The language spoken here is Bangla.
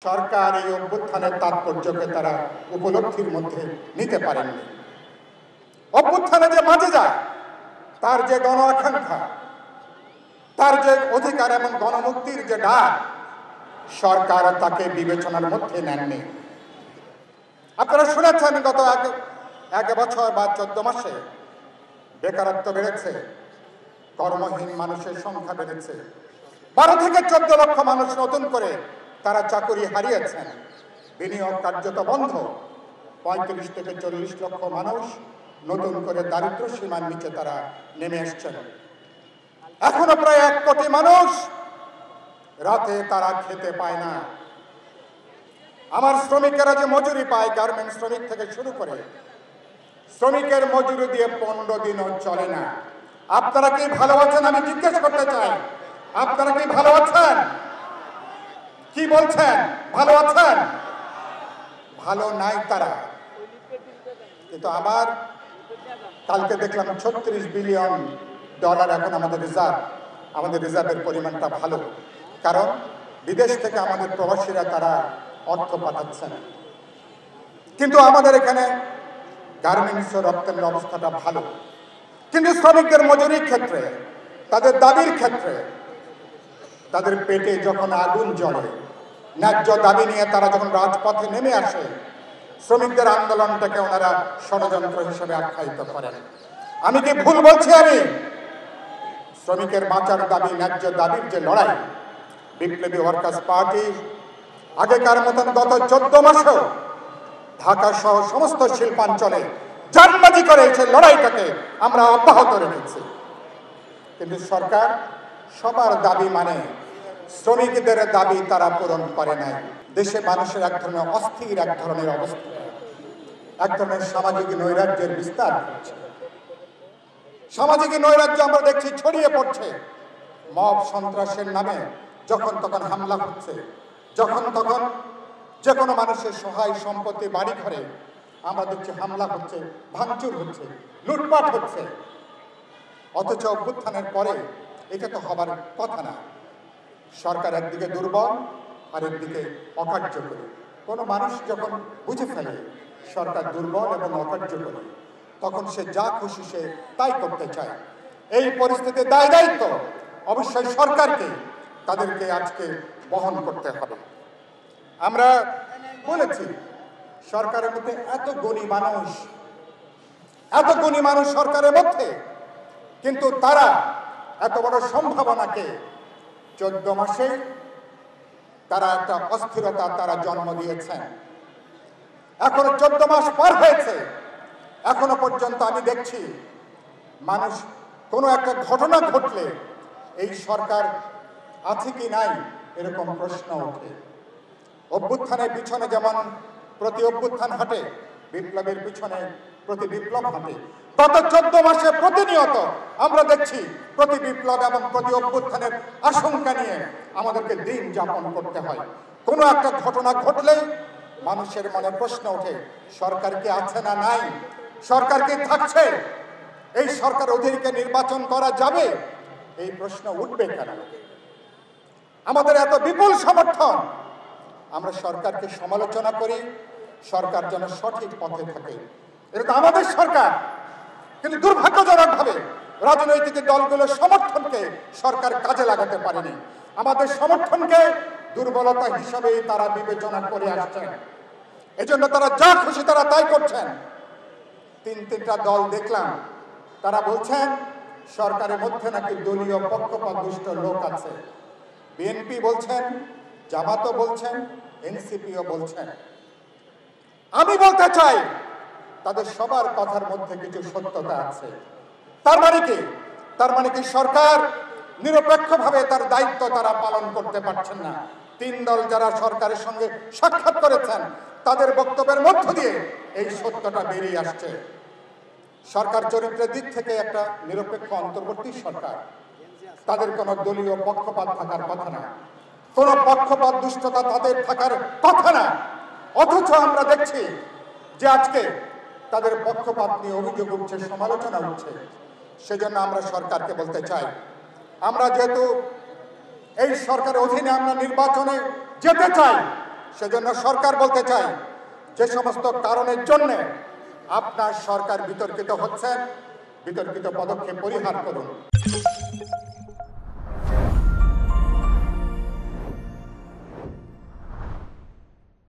সরকার এই অভ্যুত্থানের তাৎপর্যকে তারা উপলব্ধির মধ্যে নিতে পারেননি। অভ্যুত্থানে যে মাঝে যায়, তার যে গণ আকাঙ্ক্ষা, তার যে অধিকার এবং গণমুক্তির যে ডাক, সরকার তাকে বিবেচনার মধ্যে নেননি। আপনারা শুনেছেন গত এক বছর বা 14 মাসে বেকারত্ব বেড়েছে, কর্মহীন মানুষের সংখ্যা বেড়েছে, 12 থেকে 14 লক্ষ মানুষ নতুন করে তারা চাকরি হারিয়েছেন। বিনিয়োগ কার্যত বন্ধ, 35 থেকে 40 লক্ষ মানুষ নতুন করে দারিদ্র সীমার নিচে তারা নেমে এসছেন। এখনো প্রায় 1 কোটি মানুষ রাতে তারা খেতে পায় না। আমার শ্রমিকেরা যে মজুরি পায়, গার্মেন্টস শ্রমিক থেকে শুরু করে শ্রমিকের মজুরি দিয়ে 15 দিনও চলে না। আপনারা কি ভালো আছেন? আমি জিজ্ঞেস করতে চাই, আপনারা কি ভালো আছেন? কি বলছেন? ভালো আছেন? ভালো নাই তারা। কিন্তু আমার কালকে দেখলাম 36 বিলিয়ন ডলার এখন আমাদের রিজার্ভের পরিমাণটা ভালো, কারণ বিদেশ থেকে আমাদের প্রবাসীরা তারা অর্থ পাঠাচ্ছেন। কিন্তু আমাদের এখানে গার্মেন্টস ও রপ্তানির অবস্থাটা ভালো, কিন্তু শ্রমিকদের মজুরির ক্ষেত্রে, তাদের দাবির ক্ষেত্রে, তাদের পেটে যখন আগুন জ্বলে, ন্যায্য দাবি নিয়ে তারা যখন রাজপথে নেমে আসে, শ্রমিকদের আন্দোলনটাকে ওনারা ষড়যন্ত্র হিসেবে আখ্যায়িত করেন। আমি কি ভুল বলছি? আমি শ্রমিকের বাঁচার দাবি, ন্যায্য দাবির যে লড়াই, বিপ্লবী ওয়ার্কার্স পার্টি আগেকার মতন গত 14 মাসেও ঢাকা সহ সমস্ত শিল্পাঞ্চলে জানবাজি করে সেই লড়াইটাকে আমরা অব্যাহত রেখেছি। কিন্তু সরকার সবার দাবি মানে শ্রমিকদের দাবি তারা পূরণ করে নাই। দেশে মানুষের এক ধরনের অস্থির এক ধরনের অবস্থা, এক ধরনের সামাজিক নৈরাজ্যের বিস্তার হচ্ছে। সামাজিক নৈরাজ্য আমরা দেখছি ছড়িয়ে পড়ছে। মব সন্ত্রাসের নামে যখন তখন হামলা হচ্ছে, যখন তখন যে কোনো মানুষের সহায় সম্পত্তি, বাড়ি ঘরে আমরা দেখছি হামলা হচ্ছে, ভাঙচুর হচ্ছে, লুটপাট হচ্ছে। অথচ অভ্যুত্থানের পরে এটা তো হবার কথা না। সরকার একদিকে দুর্বল আর একদিকে অকার্যকরী। কোনো মানুষ যখন বুঝে ফেলে সরকার দুর্বল এবং অকার্যকরী, তখন সে যা খুশি সে তাই করতে চায়। এই পরিস্থিতিতে দায় দায়িত্ব অবশ্যই সরকারকে, তাদেরকে আজকে বহন করতে হবে। আমরা বলেছি সরকারের মধ্যে এত গুণী মানুষ সরকারের মধ্যে, কিন্তু তারা এত বড় সম্ভাবনাকে 14 মাসে তারা একটা অস্থিরতা তারা জন্ম দিয়েছেন। এখনো 14 মাস পার হয়েছে, এখনো পর্যন্ত আমি দেখছি মানুষ কোনো একটা ঘটনা ঘটলে এই সরকার আছে কি নাই এরকম প্রশ্ন ওঠে। অভ্যুত্থানের পিছনে যেমন প্রতি অভ্যুত্থান হাঁটে, বিপ্লবের পিছনে প্রতি বিপ্লব হাঁটে। গত 14 মাসে প্রতিনিয়ত আমরা দেখছি প্রতি বিপ্লব এবং প্রতি অভ্যুত্থানের আশঙ্কা নিয়ে আমাদেরকে দিন যাপন করতে হয়। কোনো একটা ঘটনা ঘটলেই মানুষের মনে প্রশ্ন ওঠে, সরকার কি আছে না নাই? সরকার কি থাকছে? এই সরকার অধীনে নির্বাচন করা যাবে? এই প্রশ্ন উঠবে কেন? আমাদের এত বিপুল সমর্থন, আমরা সরকারকে সমালোচনা করি, সরকার যেন সঠিক পথে থাকে। এটা তো আমাদের সরকার, কিন্তু দুর্ভাগ্যজনকভাবে রাজনৈতিক দলগুলোর সমর্থনকে সরকার কাজে লাগাতে পারেনি। আমাদের সমর্থনকে দুর্বলতা হিসাবেই তারা বিবেচনা করে আসছেন। এজন্য তারা যা খুশি তারা তাই করছেন। 3টা দল দেখলাম, তারা বলছেন সরকারের মধ্যে নাকি দলীয় পক্ষপাতদুষ্ট লোক আছে। বিএনপি বলছেন, জামাতও বলছেন, এনসিপিও বলছেন। আমি বলতে চাই তাদের সবার কথার মধ্যে কিছু সত্যতা আছে। তার মানে কি সরকার নিরপেক্ষভাবে তার দায়িত্ব তারা পালন করতে পারছেন না। 3 দল যারা সরকারের সঙ্গে সাক্ষাৎ করেছেন তাদের বক্তব্যের মধ্য দিয়ে এই সত্যটা বেরিয়ে আসছে। সরকার চরিত্রের দিক থেকে একটা নিরপেক্ষ অন্তর্বর্তী সরকার, তাদের কোনো দলীয় পক্ষপাত থাকার কথা না, কোনো পক্ষপাত দুষ্টতা তাদের থাকার কথা না। অথচ আমরা দেখছি যে আজকে তাদের পক্ষপাত নিয়ে অভিযোগ উঠছে, সমালোচনা উঠছে। সেজন্য আমরা সরকারকে বলতে চাই, আমরা যেহেতু এই সরকারের অধীনে আমরা নির্বাচনে যেতে চাই, সেজন্য সরকার বলতে চাই, যে সমস্ত কারণের জন্য আপনার সরকার বিতর্কিত হচ্ছেন, বিতর্কিত পদক্ষেপ পরিহার করুন।